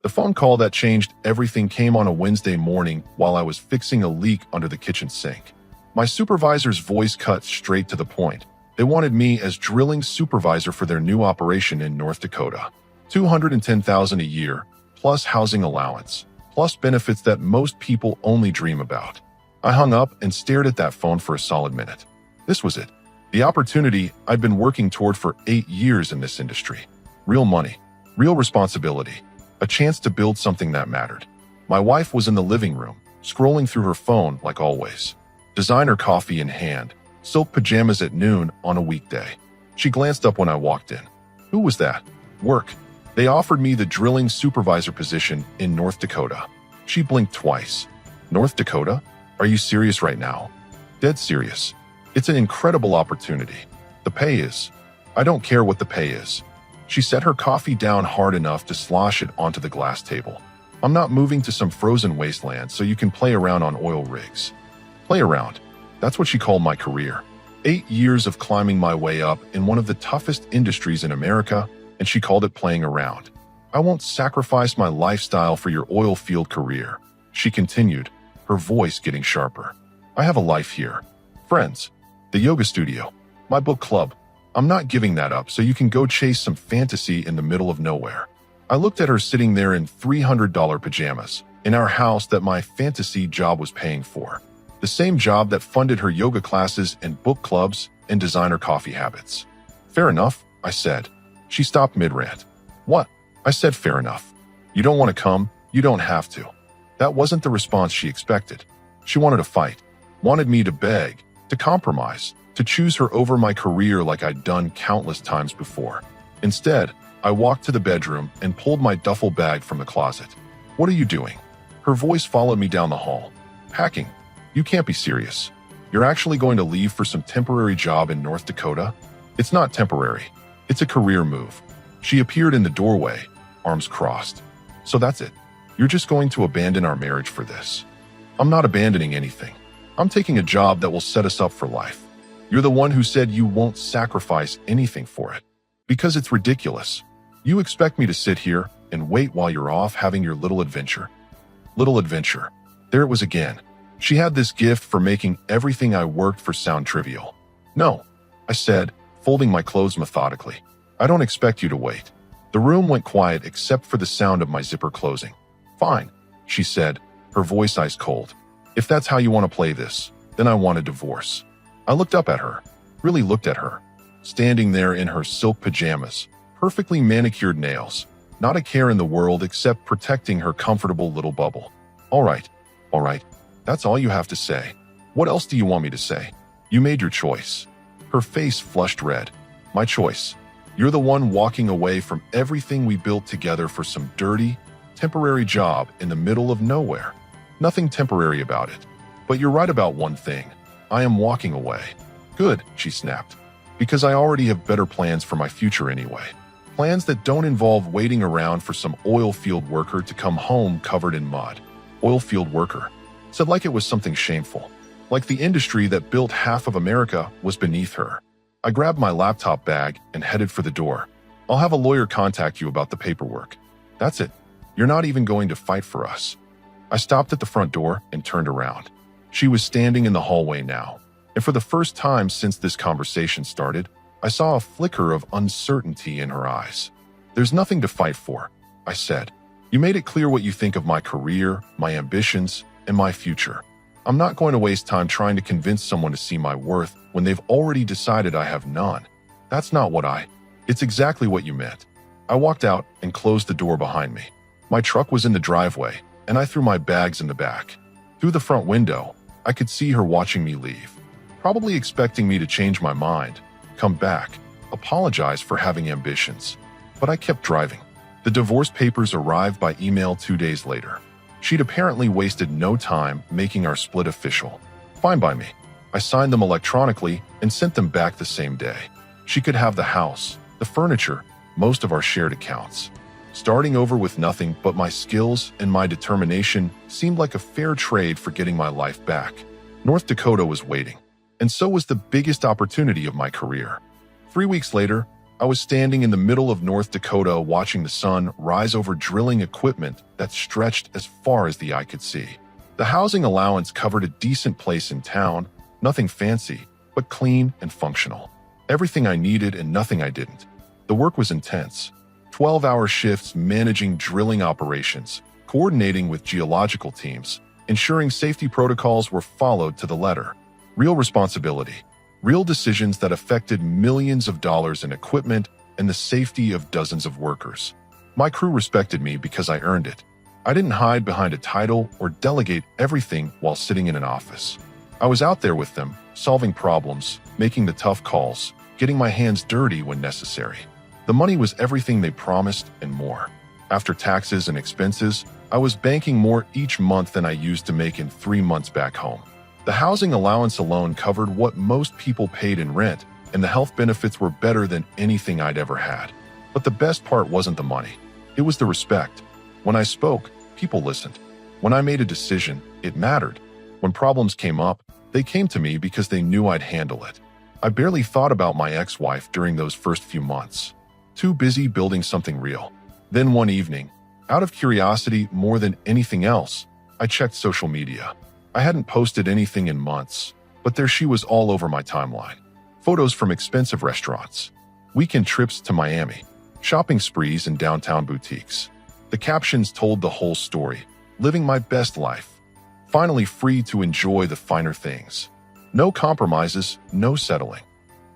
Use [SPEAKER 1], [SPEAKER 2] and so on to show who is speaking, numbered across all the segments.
[SPEAKER 1] The phone call that changed everything came on a Wednesday morning while I was fixing a leak under the kitchen sink. My supervisor's voice cut straight to the point. They wanted me as drilling supervisor for their new operation in North Dakota. $210,000 a year, plus housing allowance, plus benefits that most people only dream about. I hung up and stared at that phone for a solid minute. This was it. The opportunity I'd been working toward for 8 years in this industry. Real money, real responsibility, a chance to build something that mattered. My wife was in the living room, scrolling through her phone like always. Designer coffee in hand, silk pajamas at noon on a weekday. She glanced up when I walked in. Who was that? Work. They offered me the drilling supervisor position in North Dakota. She blinked twice. North Dakota? Are you serious right now? Dead serious. It's an incredible opportunity. The pay is. I don't care what the pay is. She set her coffee down hard enough to slosh it onto the glass table. I'm not moving to some frozen wasteland so you can play around on oil rigs. Play around. That's what she called my career. 8 years of climbing my way up in one of the toughest industries in America, and she called it playing around. I won't sacrifice my lifestyle for your oil field career, she continued, her voice getting sharper. I have a life here. Friends, the yoga studio, my book club. I'm not giving that up so you can go chase some fantasy in the middle of nowhere. I looked at her sitting there in $300 pajamas, in our house that my fantasy job was paying for. The same job that funded her yoga classes and book clubs and designer coffee habits. Fair enough, I said. She stopped mid-rant. What? I said fair enough. You don't want to come, you don't have to. That wasn't the response she expected. She wanted to fight, wanted me to beg, to compromise, to choose her over my career like I'd done countless times before. Instead, I walked to the bedroom and pulled my duffel bag from the closet. What are you doing? Her voice followed me down the hall. Packing. You can't be serious. You're actually going to leave for some temporary job in North Dakota? It's not temporary. It's a career move. She appeared in the doorway, arms crossed. So that's it. You're just going to abandon our marriage for this. I'm not abandoning anything. I'm taking a job that will set us up for life. You're the one who said you won't sacrifice anything for it. Because it's ridiculous. You expect me to sit here and wait while you're off having your little adventure. Little adventure. There it was again. She had this gift for making everything I worked for sound trivial. No, I said, folding my clothes methodically. I don't expect you to wait. The room went quiet except for the sound of my zipper closing. Fine, she said, her voice ice cold. If that's how you want to play this, then I want a divorce. I looked up at her, really looked at her, standing there in her silk pajamas, perfectly manicured nails, not a care in the world except protecting her comfortable little bubble. All right, that's all you have to say. What else do you want me to say? You made your choice. Her face flushed red. My choice. You're the one walking away from everything we built together for some dirty, temporary job in the middle of nowhere. Nothing temporary about it. But you're right about one thing. I am walking away. Good, she snapped. Because I already have better plans for my future anyway. Plans that don't involve waiting around for some oil field worker to come home covered in mud. Oil field worker. Said like it was something shameful. Like the industry that built half of America was beneath her. I grabbed my laptop bag and headed for the door. I'll have a lawyer contact you about the paperwork. That's it. You're not even going to fight for us. I stopped at the front door and turned around. She was standing in the hallway now, and for the first time since this conversation started, I saw a flicker of uncertainty in her eyes. There's nothing to fight for, I said. You made it clear what you think of my career, my ambitions, and my future. I'm not going to waste time trying to convince someone to see my worth when they've already decided I have none. That's not what It's exactly what you meant. I walked out and closed the door behind me. My truck was in the driveway, and I threw my bags in the back. Through the front window, I could see her watching me leave, probably expecting me to change my mind, come back, apologize for having ambitions. But I kept driving. The divorce papers arrived by email 2 days later. She'd apparently wasted no time making our split official. Fine by me. I signed them electronically and sent them back the same day. She could have the house, the furniture, most of our shared accounts. Starting over with nothing but my skills and my determination seemed like a fair trade for getting my life back. North Dakota was waiting, and so was the biggest opportunity of my career. 3 weeks later, I was standing in the middle of North Dakota watching the sun rise over drilling equipment that stretched as far as the eye could see. The housing allowance covered a decent place in town, nothing fancy, but clean and functional. Everything I needed and nothing I didn't. The work was intense. 12-hour shifts managing drilling operations, coordinating with geological teams, ensuring safety protocols were followed to the letter. Real responsibility. Real decisions that affected millions of dollars in equipment and the safety of dozens of workers. My crew respected me because I earned it. I didn't hide behind a title or delegate everything while sitting in an office. I was out there with them, solving problems, making the tough calls, getting my hands dirty when necessary. The money was everything they promised and more. After taxes and expenses, I was banking more each month than I used to make in 3 months back home. The housing allowance alone covered what most people paid in rent, and the health benefits were better than anything I'd ever had. But the best part wasn't the money. It was the respect. When I spoke, people listened. When I made a decision, it mattered. When problems came up, they came to me because they knew I'd handle it. I barely thought about my ex-wife during those first few months. Too busy building something real. Then one evening, out of curiosity more than anything else, I checked social media. I hadn't posted anything in months, but there she was all over my timeline. Photos from expensive restaurants, weekend trips to Miami, shopping sprees in downtown boutiques. The captions told the whole story, living my best life, finally free to enjoy the finer things. No compromises, no settling.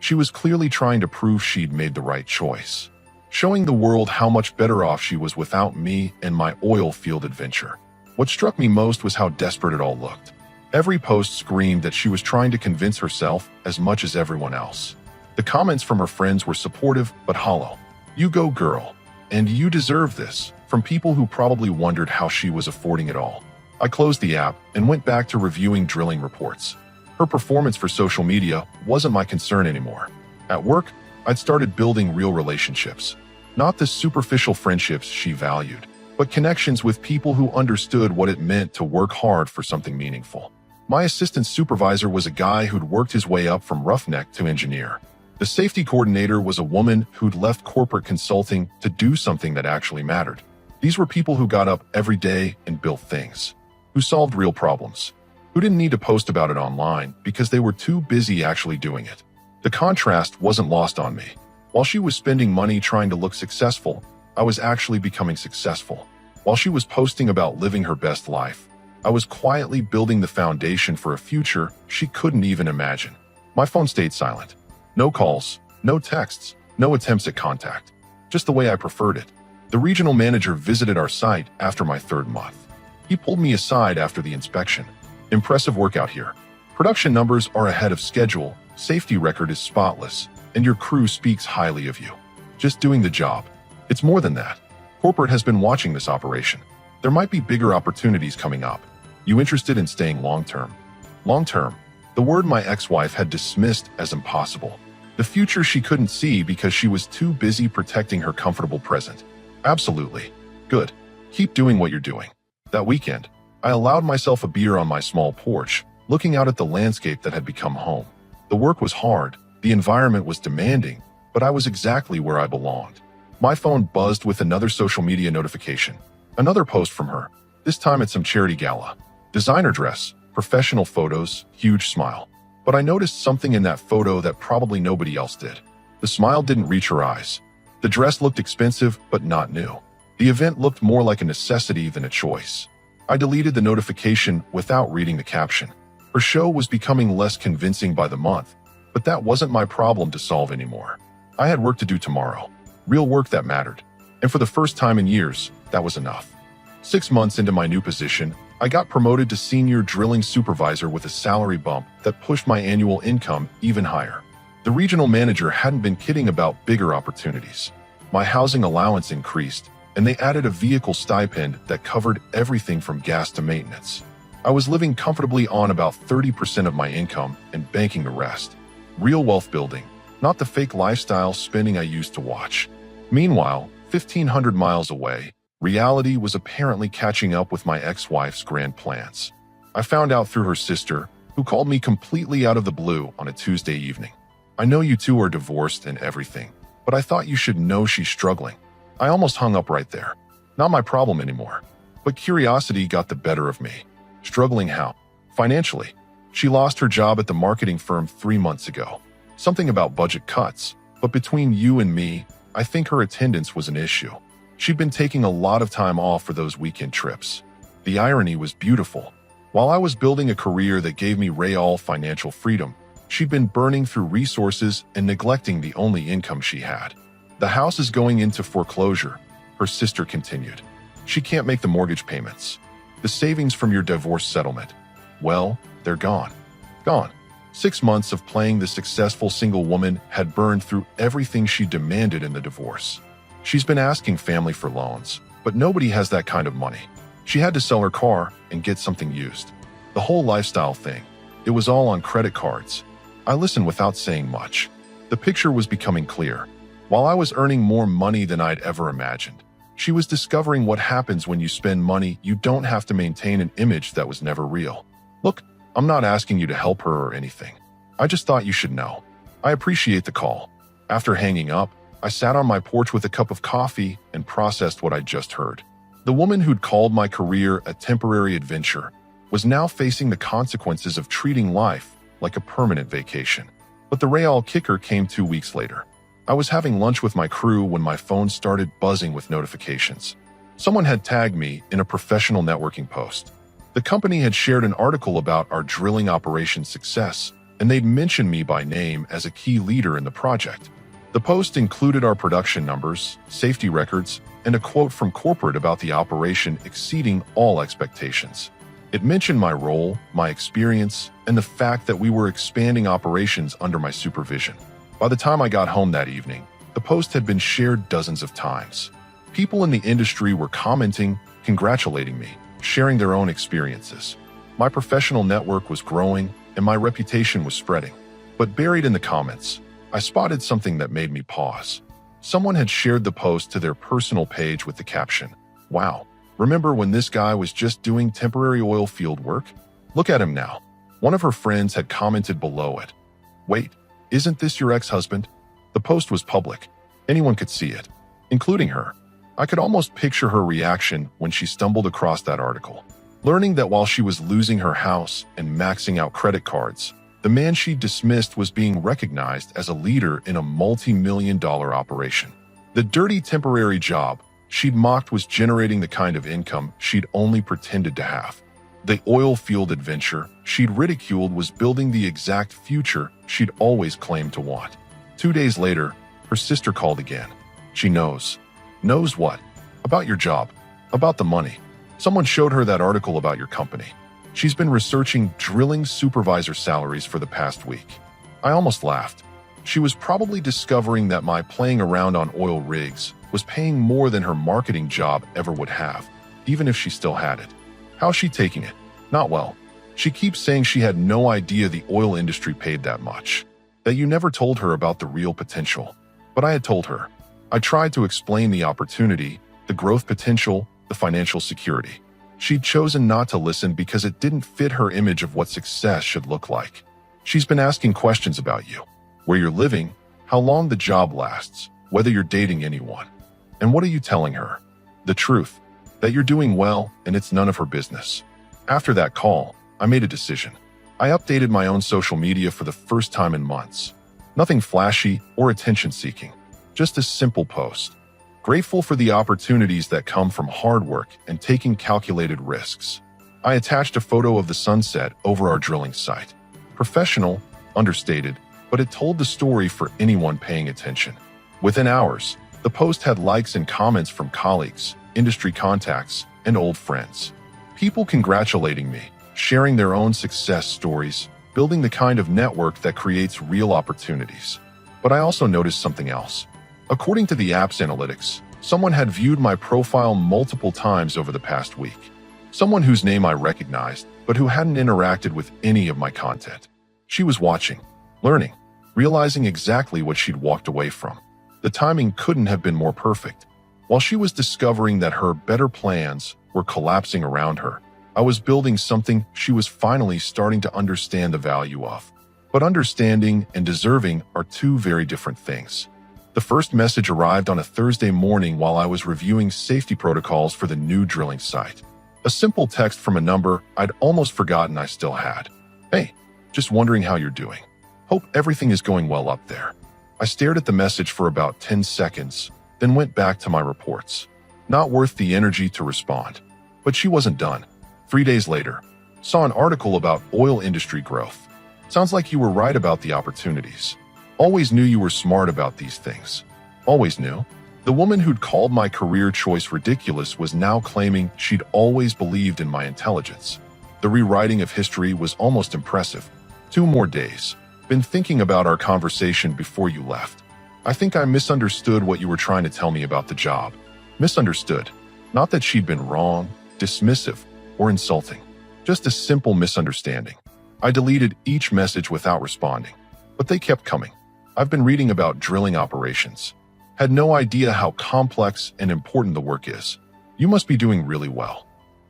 [SPEAKER 1] She was clearly trying to prove she'd made the right choice, showing the world how much better off she was without me and my oil field adventure. What struck me most was how desperate it all looked. Every post screamed that she was trying to convince herself as much as everyone else. The comments from her friends were supportive but hollow. "You go, girl. And you deserve this," from people who probably wondered how she was affording it all. I closed the app and went back to reviewing drilling reports. Her performance for social media wasn't my concern anymore. At work, I'd started building real relationships. Not the superficial friendships she valued, but connections with people who understood what it meant to work hard for something meaningful. My assistant supervisor was a guy who'd worked his way up from roughneck to engineer. The safety coordinator was a woman who'd left corporate consulting to do something that actually mattered. These were people who got up every day and built things, who solved real problems, who didn't need to post about it online because they were too busy actually doing it. The contrast wasn't lost on me. While she was spending money trying to look successful, I was actually becoming successful. While she was posting about living her best life, I was quietly building the foundation for a future she couldn't even imagine. My phone stayed silent. No calls, no texts, no attempts at contact. Just the way I preferred it. The regional manager visited our site after my 3rd month. He pulled me aside after the inspection. "Impressive work out here. Production numbers are ahead of schedule, safety record is spotless, and your crew speaks highly of you. Just doing the job. It's more than that. Corporate has been watching this operation. There might be bigger opportunities coming up. You interested in staying long-term?" Long-term. The word my ex-wife had dismissed as impossible. The future she couldn't see because she was too busy protecting her comfortable present. Absolutely. Good. Keep doing what you're doing. That weekend, I allowed myself a beer on my small porch, looking out at the landscape that had become home. The work was hard, the environment was demanding, but I was exactly where I belonged. My phone buzzed with another social media notification. Another post from her, this time at some charity gala. Designer dress, professional photos, huge smile. But I noticed something in that photo that probably nobody else did. The smile didn't reach her eyes. The dress looked expensive, but not new. The event looked more like a necessity than a choice. I deleted the notification without reading the caption. Her show was becoming less convincing by the month, but that wasn't my problem to solve anymore. I had work to do tomorrow. Real work that mattered. And for the first time in years, that was enough. 6 months into my new position, I got promoted to senior drilling supervisor with a salary bump that pushed my annual income even higher. The regional manager hadn't been kidding about bigger opportunities. My housing allowance increased, and they added a vehicle stipend that covered everything from gas to maintenance. I was living comfortably on about 30% of my income and banking the rest. Real wealth building, not the fake lifestyle spending I used to watch. Meanwhile, 1,500 miles away, reality was apparently catching up with my ex-wife's grand plans. I found out through her sister, who called me completely out of the blue on a Tuesday evening. "I know you two are divorced and everything, but I thought you should know she's struggling." I almost hung up right there. Not my problem anymore. But curiosity got the better of me. Struggling how? Financially. She lost her job at the marketing firm 3 months ago. Something about budget cuts. But between you and me, I think her attendance was an issue. She'd been taking a lot of time off for those weekend trips. The irony was beautiful. While I was building a career that gave me real financial freedom, she'd been burning through resources and neglecting the only income she had. "The house is going into foreclosure," her sister continued. "She can't make the mortgage payments. The savings from your divorce settlement, well, they're gone. Gone." 6 months of playing the successful single woman had burned through everything she demanded in the divorce. She's been asking family for loans, but nobody has that kind of money. She had to sell her car and get something used. The whole lifestyle thing, it was all on credit cards. I listened without saying much. The picture was becoming clear. While I was earning more money than I'd ever imagined, she was discovering what happens when you spend money you don't have to maintain an image that was never real. "Look, I'm not asking you to help her or anything. I just thought you should know. I appreciate the call." After hanging up, I sat on my porch with a cup of coffee and processed what I'd just heard. The woman who'd called my career a temporary adventure was now facing the consequences of treating life like a permanent vacation. But the real kicker came 2 weeks later. I was having lunch with my crew when my phone started buzzing with notifications. Someone had tagged me in a professional networking post. The company had shared an article about our drilling operation success, and they'd mentioned me by name as a key leader in the project. The post included our production numbers, safety records, and a quote from corporate about the operation exceeding all expectations. It mentioned my role, my experience, and the fact that we were expanding operations under my supervision. By the time I got home that evening, the post had been shared dozens of times. People in the industry were commenting, congratulating me, sharing their own experiences. My professional network was growing, and my reputation was spreading. But buried in the comments, I spotted something that made me pause. Someone had shared the post to their personal page with the caption, "Wow, remember when this guy was just doing temporary oil field work? Look at him now." One of her friends had commented below it, "Wait, isn't this your ex-husband?" The post was public. Anyone could see it, including her. I could almost picture her reaction when she stumbled across that article. Learning that while she was losing her house and maxing out credit cards, the man she dismissed was being recognized as a leader in a multi-million-dollar operation. The dirty temporary job she'd mocked was generating the kind of income she'd only pretended to have. The oil field adventure she'd ridiculed was building the exact future she'd always claimed to want. 2 days later, her sister called again. She knows. Knows what? About your job. About the money. Someone showed her that article about your company. She's been researching drilling supervisor salaries for the past week. I almost laughed. She was probably discovering that my playing around on oil rigs was paying more than her marketing job ever would have, even if she still had it. How's she taking it? Not well. She keeps saying she had no idea the oil industry paid that much, that you never told her about the real potential. But I had told her. I tried to explain the opportunity, the growth potential, the financial security. She'd chosen not to listen because it didn't fit her image of what success should look like. She's been asking questions about you, where you're living, how long the job lasts, whether you're dating anyone. And what are you telling her? The truth, that you're doing well and it's none of her business. After that call, I made a decision. I updated my own social media for the first time in months. Nothing flashy or attention-seeking, just a simple post. Grateful for the opportunities that come from hard work and taking calculated risks. I attached a photo of the sunset over our drilling site. Professional, understated, but it told the story for anyone paying attention. Within hours, the post had likes and comments from colleagues, industry contacts, and old friends. People congratulating me, sharing their own success stories, building the kind of network that creates real opportunities. But I also noticed something else. According to the app's analytics, someone had viewed my profile multiple times over the past week. Someone whose name I recognized, but who hadn't interacted with any of my content. She was watching, learning, realizing exactly what she'd walked away from. The timing couldn't have been more perfect. While she was discovering that her better plans were collapsing around her, I was building something she was finally starting to understand the value of. But understanding and deserving are two very different things. The first message arrived on a Thursday morning while I was reviewing safety protocols for the new drilling site. A simple text from a number I'd almost forgotten I still had. "Hey, just wondering how you're doing. Hope everything is going well up there." I stared at the message for about 10 seconds, then went back to my reports. Not worth the energy to respond. But she wasn't done. 3 days later, saw an article about oil industry growth. Sounds like you were right about the opportunities. Always knew you were smart about these things. Always knew. The woman who'd called my career choice ridiculous was now claiming she'd always believed in my intelligence. The rewriting of history was almost impressive. 2 more days. Been thinking about our conversation before you left. I think I misunderstood what you were trying to tell me about the job. Misunderstood. Not that she'd been wrong, dismissive, or insulting. Just a simple misunderstanding. I deleted each message without responding. But they kept coming. I've been reading about drilling operations. Had no idea how complex and important the work is. You must be doing really well.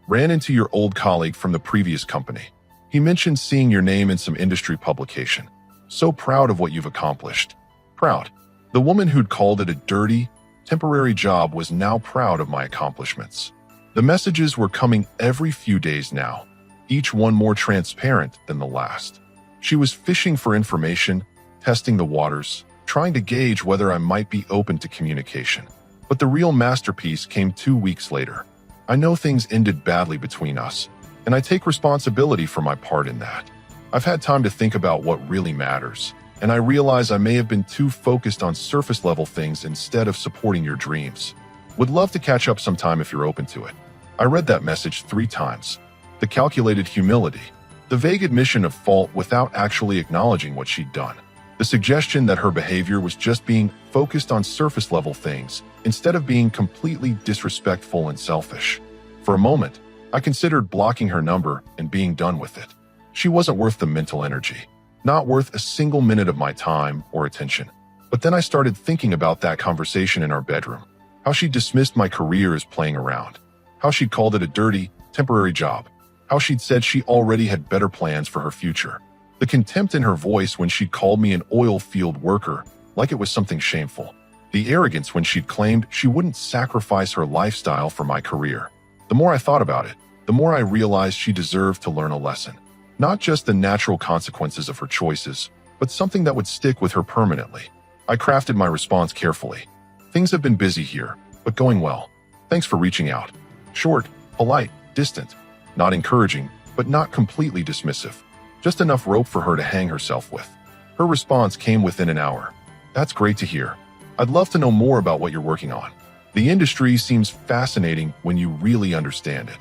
[SPEAKER 1] Ran into your old colleague from the previous company. He mentioned seeing your name in some industry publication. So proud of what you've accomplished. Proud. The woman who'd called it a dirty, temporary job was now proud of my accomplishments. The messages were coming every few days now, each one more transparent than the last. She was fishing for information, testing the waters, trying to gauge whether I might be open to communication. But the real masterpiece came 2 weeks later. I know things ended badly between us, and I take responsibility for my part in that. I've had time to think about what really matters, and I realize I may have been too focused on surface-level things instead of supporting your dreams. Would love to catch up sometime if you're open to it. I read that message 3 times. The calculated humility. The vague admission of fault without actually acknowledging what she'd done. The suggestion that her behavior was just being focused on surface-level things instead of being completely disrespectful and selfish. For a moment, I considered blocking her number and being done with it. She wasn't worth the mental energy. Not worth a single minute of my time or attention. But then I started thinking about that conversation in our bedroom. How she dismissed my career as playing around. How she'd called it a dirty, temporary job. How she'd said she already had better plans for her future. The contempt in her voice when she'd called me an oil field worker, like it was something shameful. The arrogance when she'd claimed she wouldn't sacrifice her lifestyle for my career. The more I thought about it, the more I realized she deserved to learn a lesson. Not just the natural consequences of her choices, but something that would stick with her permanently. I crafted my response carefully. Things have been busy here, but going well. Thanks for reaching out. Short, polite, distant. Not encouraging, but not completely dismissive. Just enough rope for her to hang herself with. Her response came within an hour. That's great to hear. I'd love to know more about what you're working on. The industry seems fascinating when you really understand it.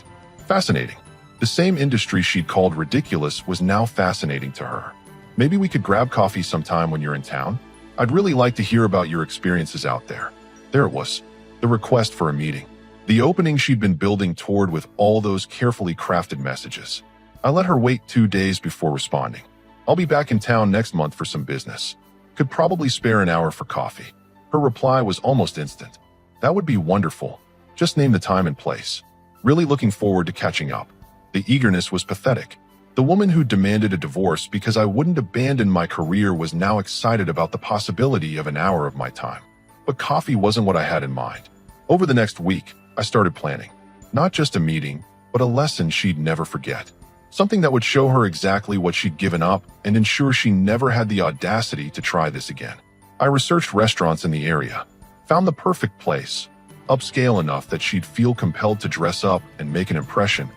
[SPEAKER 1] Fascinating. The same industry she'd called ridiculous was now fascinating to her. Maybe we could grab coffee sometime when you're in town? I'd really like to hear about your experiences out there. There it was. The request for a meeting. The opening she'd been building toward with all those carefully crafted messages. I let her wait 2 days before responding. I'll be back in town next month for some business. Could probably spare an hour for coffee. Her reply was almost instant. That would be wonderful. Just name the time and place. Really looking forward to catching up. The eagerness was pathetic. The woman who demanded a divorce because I wouldn't abandon my career was now excited about the possibility of an hour of my time. But coffee wasn't what I had in mind. Over the next week, I started planning. Not just a meeting, but a lesson she'd never forget. Something that would show her exactly what she'd given up and ensure she never had the audacity to try this again. I researched restaurants in the area. Found the perfect place. Upscale enough that she'd feel compelled to dress up and make an impression.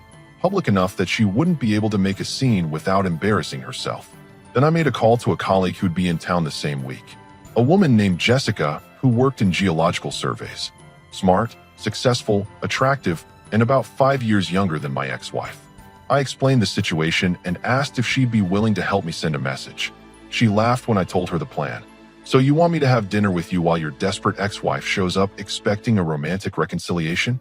[SPEAKER 1] Public enough that she wouldn't be able to make a scene without embarrassing herself. Then I made a call to a colleague who'd be in town the same week. A woman named Jessica who worked in geological surveys. Smart, successful, attractive, and about 5 years younger than my ex-wife. I explained the situation and asked if she'd be willing to help me send a message. She laughed when I told her the plan. So you want me to have dinner with you while your desperate ex-wife shows up expecting a romantic reconciliation?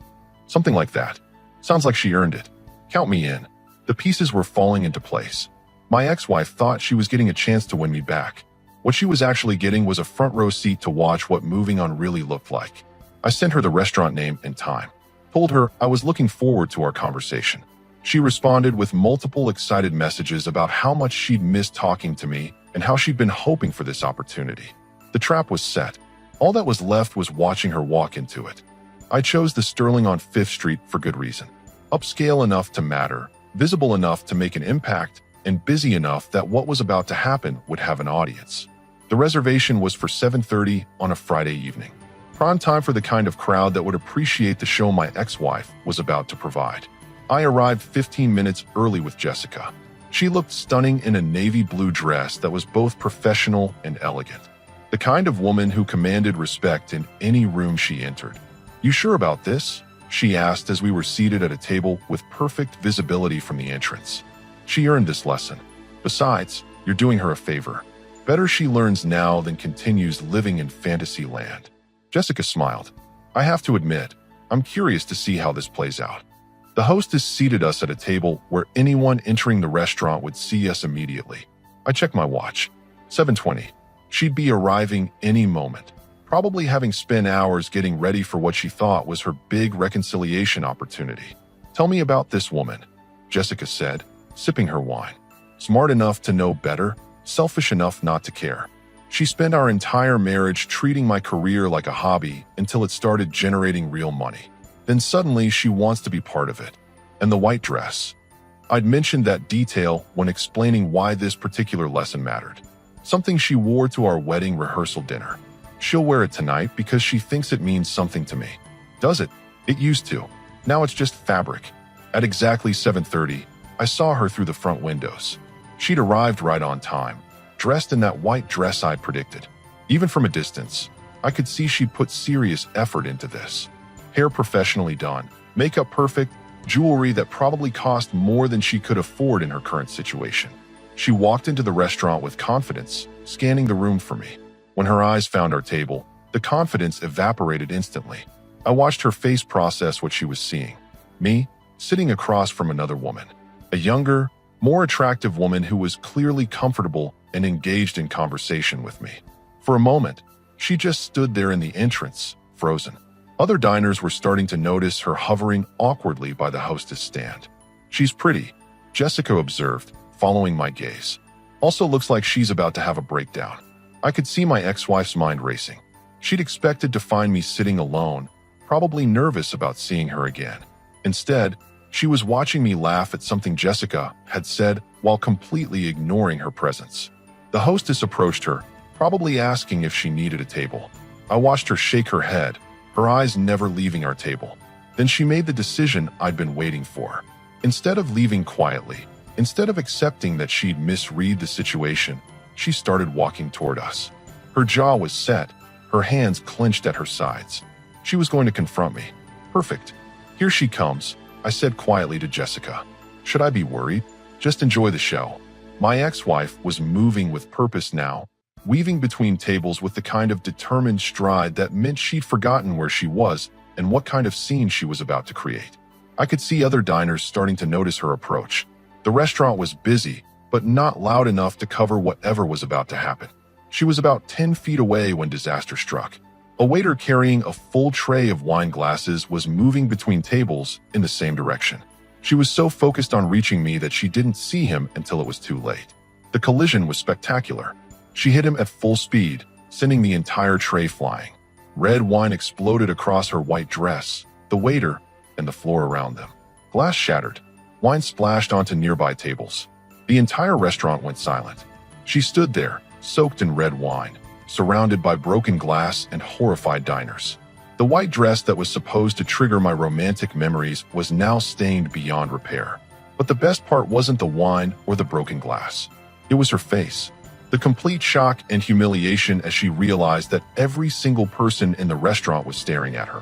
[SPEAKER 1] Something like that. Sounds like she earned it. Count me in. The pieces were falling into place. My ex-wife thought she was getting a chance to win me back. What she was actually getting was a front row seat to watch what moving on really looked like. I sent her the restaurant name and time. Told her I was looking forward to our conversation. She responded with multiple excited messages about how much she'd missed talking to me and how she'd been hoping for this opportunity. The trap was set. All that was left was watching her walk into it. I chose the Sterling on 5th Street for good reason. Upscale enough to matter, visible enough to make an impact, and busy enough that what was about to happen would have an audience. The reservation was for 7:30 on a Friday evening. Prime time for the kind of crowd that would appreciate the show my ex-wife was about to provide. I arrived 15 minutes early with Jessica. She looked stunning in a navy blue dress that was both professional and elegant. The kind of woman who commanded respect in any room she entered. "You sure about this?" she asked as we were seated at a table with perfect visibility from the entrance. "She earned this lesson. Besides, you're doing her a favor. Better she learns now than continues living in fantasy land." Jessica smiled. "I have to admit, I'm curious to see how this plays out." The hostess seated us at a table where anyone entering the restaurant would see us immediately. I checked my watch. 7:20. She'd be arriving any moment, probably having spent hours getting ready for what she thought was her big reconciliation opportunity. "Tell me about this woman," Jessica said, sipping her wine. "Smart enough to know better, selfish enough not to care. She spent our entire marriage treating my career like a hobby until it started generating real money. Then suddenly she wants to be part of it. And the white dress." I'd mentioned that detail when explaining why this particular lesson mattered. "Something she wore to our wedding rehearsal dinner. She'll wear it tonight because she thinks it means something to me." "Does it?" "It used to. Now it's just fabric." At exactly 7:30, I saw her through the front windows. She'd arrived right on time, dressed in that white dress I'd predicted. Even from a distance, I could see she'd put serious effort into this. Hair professionally done, makeup perfect, jewelry that probably cost more than she could afford in her current situation. She walked into the restaurant with confidence, scanning the room for me. When her eyes found our table, the confidence evaporated instantly. I watched her face process what she was seeing. Me, sitting across from another woman. A younger, more attractive woman who was clearly comfortable and engaged in conversation with me. For a moment, she just stood there in the entrance, frozen. Other diners were starting to notice her hovering awkwardly by the hostess stand. "She's pretty," Jessica observed, following my gaze. "Also looks like she's about to have a breakdown." I could see my ex-wife's mind racing. She'd expected to find me sitting alone, probably nervous about seeing her again. Instead, she was watching me laugh at something Jessica had said while completely ignoring her presence. The hostess approached her, probably asking if she needed a table. I watched her shake her head, her eyes never leaving our table. Then she made the decision I'd been waiting for. Instead of leaving quietly, instead of accepting that she'd misread the situation, she started walking toward us. Her jaw was set, her hands clenched at her sides. She was going to confront me. "Perfect. Here she comes," I said quietly to Jessica. Should I be worried? Just enjoy the show. My ex-wife was moving with purpose now, weaving between tables with the kind of determined stride that meant she'd forgotten where she was and what kind of scene she was about to create. I could see other diners starting to notice her approach. The restaurant was busy, but not loud enough to cover whatever was about to happen. She was about 10 feet away when disaster struck. A waiter carrying a full tray of wine glasses was moving between tables in the same direction. She was so focused on reaching me that she didn't see him until it was too late. The collision was spectacular. She hit him at full speed, sending the entire tray flying. Red wine exploded across her white dress, the waiter, and the floor around them. Glass shattered. Wine splashed onto nearby tables. The entire restaurant went silent. She stood there, soaked in red wine, surrounded by broken glass and horrified diners. The white dress that was supposed to trigger my romantic memories was now stained beyond repair. But the best part wasn't the wine or the broken glass. It was her face. The complete shock and humiliation as she realized that every single person in the restaurant was staring at her.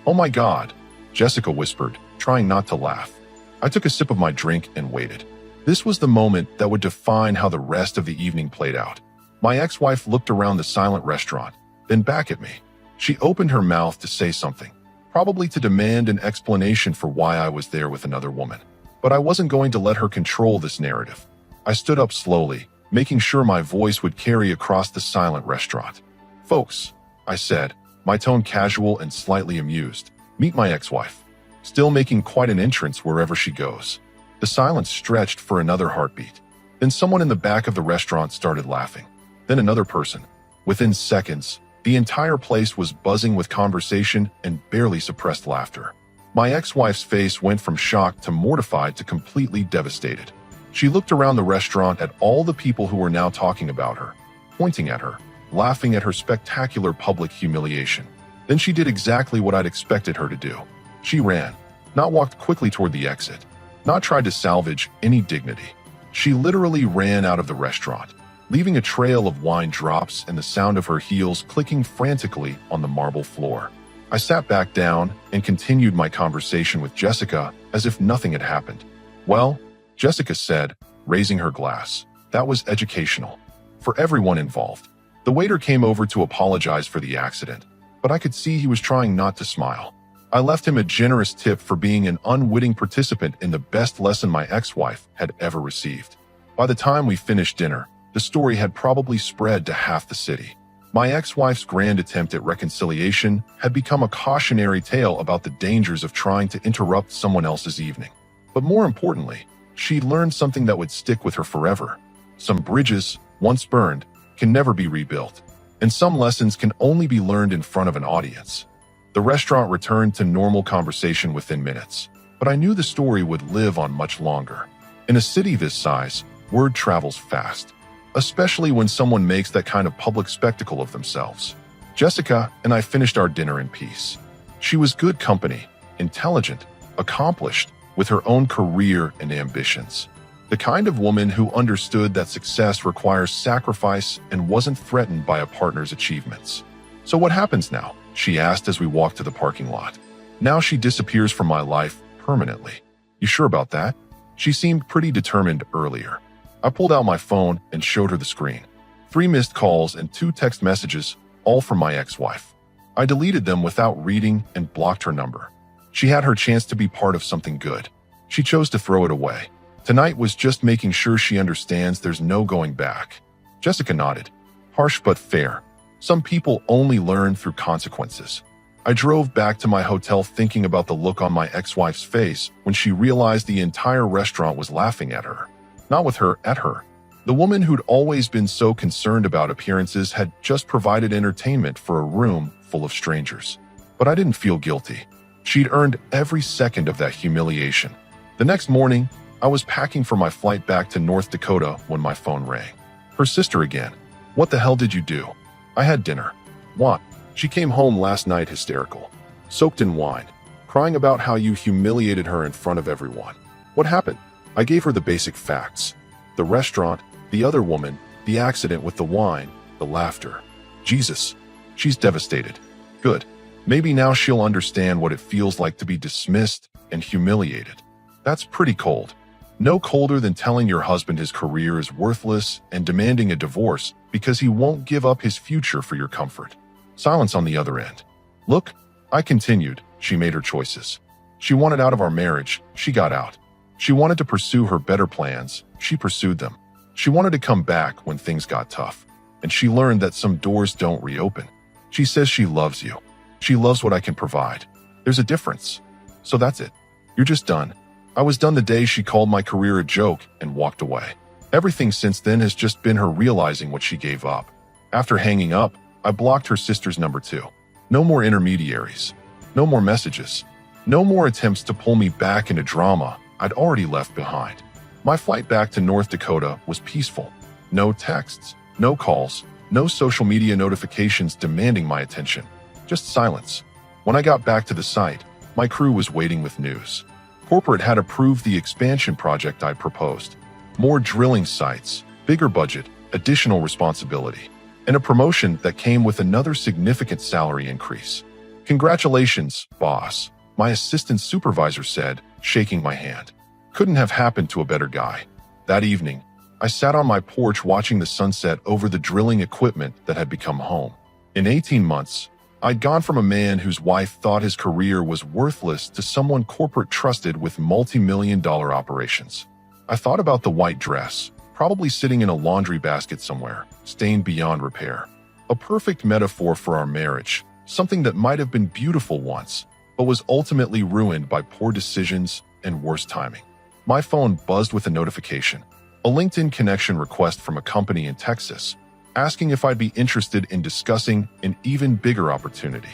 [SPEAKER 1] "Oh my God," Jessica whispered, trying not to laugh. I took a sip of my drink and waited. This was the moment that would define how the rest of the evening played out. My ex-wife looked around the silent restaurant, then back at me. She opened her mouth to say something, probably to demand an explanation for why I was there with another woman. But I wasn't going to let her control this narrative. I stood up slowly, making sure my voice would carry across the silent restaurant. "Folks," I said, my tone casual and slightly amused, "meet my ex-wife. Still making quite an entrance wherever she goes." The silence stretched for another heartbeat. Then someone in the back of the restaurant started laughing. Then another person. Within seconds, The entire place was buzzing with conversation and barely suppressed laughter. My ex-wife's face went from shocked to mortified to completely devastated. She looked around the restaurant at all the people who were now talking about her, pointing at her, laughing at her spectacular public humiliation. Then she did exactly what I'd expected her to do. She ran, not walked quickly toward the exit, not tried to salvage any dignity. She literally ran out of the restaurant, leaving a trail of wine drops and the sound of her heels clicking frantically on the marble floor. I sat back down and continued my conversation with Jessica as if nothing had happened. "Well," Jessica said, raising her glass, "that was educational. For everyone involved." The waiter came over to apologize for the accident, but I could see he was trying not to smile. I left him a generous tip for being an unwitting participant in the best lesson my ex-wife had ever received. By the time we finished dinner, the story had probably spread to half the city. My ex-wife's grand attempt at reconciliation had become a cautionary tale about the dangers of trying to interrupt someone else's evening. But more importantly, she'd learned something that would stick with her forever. Some bridges, once burned, can never be rebuilt, and some lessons can only be learned in front of an audience. The restaurant returned to normal conversation within minutes, but I knew the story would live on much longer. In a city this size, word travels fast, especially when someone makes that kind of public spectacle of themselves. Jessica and I finished our dinner in peace. She was good company, intelligent, accomplished, with her own career and ambitions. The kind of woman who understood that success requires sacrifice and wasn't threatened by a partner's achievements. "So what happens now?" she asked as we walked to the parking lot. "Now she disappears from my life permanently." "You sure about that?" She seemed pretty determined earlier. I pulled out my phone and showed her the screen. 3 missed calls and 2 text messages, all from my ex-wife. I deleted them without reading and blocked her number. She had her chance to be part of something good. She chose to throw it away. Tonight was just making sure she understands there's no going back. Jessica nodded. Harsh but fair. Some people only learn through consequences. I drove back to my hotel thinking about the look on my ex-wife's face when she realized the entire restaurant was laughing at her. Not with her, at her. The woman who'd always been so concerned about appearances had just provided entertainment for a room full of strangers. But I didn't feel guilty. She'd earned every second of that humiliation. The next morning, I was packing for my flight back to North Dakota when my phone rang. Her sister again. "What the hell did you do?" "I had dinner." "What?" "She came home last night hysterical, soaked in wine, crying about how you humiliated her in front of everyone." "What happened?" I gave her the basic facts. The restaurant, the other woman, the accident with the wine, the laughter. Jesus. She's devastated. Good. Maybe now she'll understand what it feels like to be dismissed and humiliated. That's pretty cold. No colder than telling your husband his career is worthless and demanding a divorce because he won't give up his future for your comfort. Silence on the other end. "Look," I continued, "she made her choices. She wanted out of our marriage, she got out. She wanted to pursue her better plans, she pursued them. She wanted to come back when things got tough, and she learned that some doors don't reopen. She says she loves you. She loves what I can provide. There's a difference. So that's it. You're just done." I was done the day she called my career a joke and walked away. Everything since then has just been her realizing what she gave up. After hanging up, I blocked her sister's number too. No more intermediaries. No more messages. No more attempts to pull me back into drama I'd already left behind. My flight back to North Dakota was peaceful. No texts, no calls, no social media notifications demanding my attention. Just silence. When I got back to the site, my crew was waiting with news. Corporate had approved the expansion project I proposed. More drilling sites, bigger budget, additional responsibility, and a promotion that came with another significant salary increase. "Congratulations, boss," my assistant supervisor said, shaking my hand. Couldn't have happened to a better guy. That evening, I sat on my porch watching the sunset over the drilling equipment that had become home. In 18 months, I'd gone from a man whose wife thought his career was worthless to someone corporate trusted with multi-million-dollar operations. I thought about the white dress, probably sitting in a laundry basket somewhere, stained beyond repair. A perfect metaphor for our marriage, something that might have been beautiful once, but was ultimately ruined by poor decisions and worse timing. My phone buzzed with a notification. A LinkedIn connection request from a company in Texas. asking if I'd be interested in discussing an even bigger opportunity.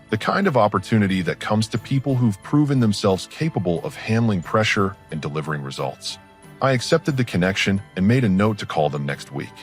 [SPEAKER 1] The kind of opportunity that comes to people who've proven themselves capable of handling pressure and delivering results. I accepted the connection and made a note to call them next week.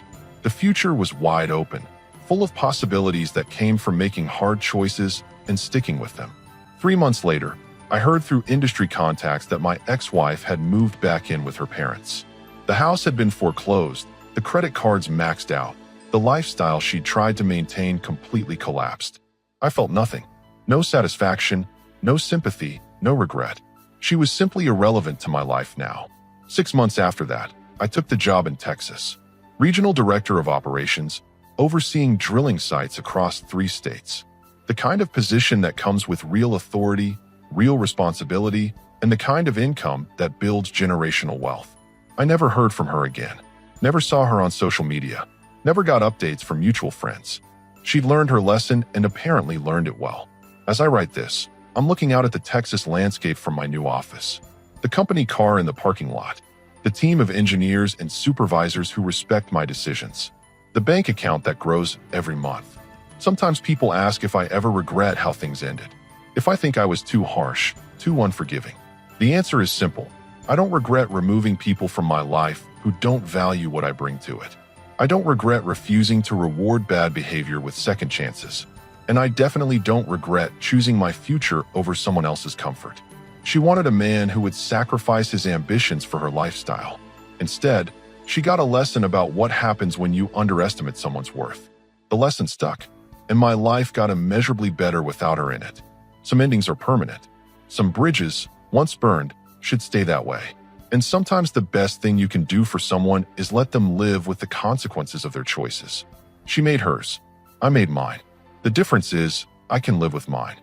[SPEAKER 1] The future was wide open, full of possibilities that came from making hard choices and sticking with them. 3 months later, I heard through industry contacts that my ex-wife had moved back in with her parents. The house had been foreclosed, the credit cards maxed out, the lifestyle she'd tried to maintain completely collapsed. I felt nothing. No satisfaction, no sympathy, no regret. She was simply irrelevant to my life now. 6 months after that, I took the job in Texas, regional director of operations, overseeing drilling sites across 3 states. The kind of position that comes with real authority, real responsibility, and the kind of income that builds generational wealth. I never heard from her again, never saw her on social media, never got updates from mutual friends. She'd learned her lesson and apparently learned it well. As I write this, I'm looking out at the Texas landscape from my new office. The company car in the parking lot, the team of engineers and supervisors who respect my decisions, the bank account that grows every month. Sometimes people ask if I ever regret how things ended, if I think I was too harsh, too unforgiving. The answer is simple. I don't regret removing people from my life who don't value what I bring to it. I don't regret refusing to reward bad behavior with second chances. And I definitely don't regret choosing my future over someone else's comfort. She wanted a man who would sacrifice his ambitions for her lifestyle. Instead, she got a lesson about what happens when you underestimate someone's worth. The lesson stuck, and my life got immeasurably better without her in it. Some endings are permanent. Some bridges, once burned, should stay that way. And sometimes the best thing you can do for someone is let them live with the consequences of their choices. She made hers. I made mine. The difference is, I can live with mine.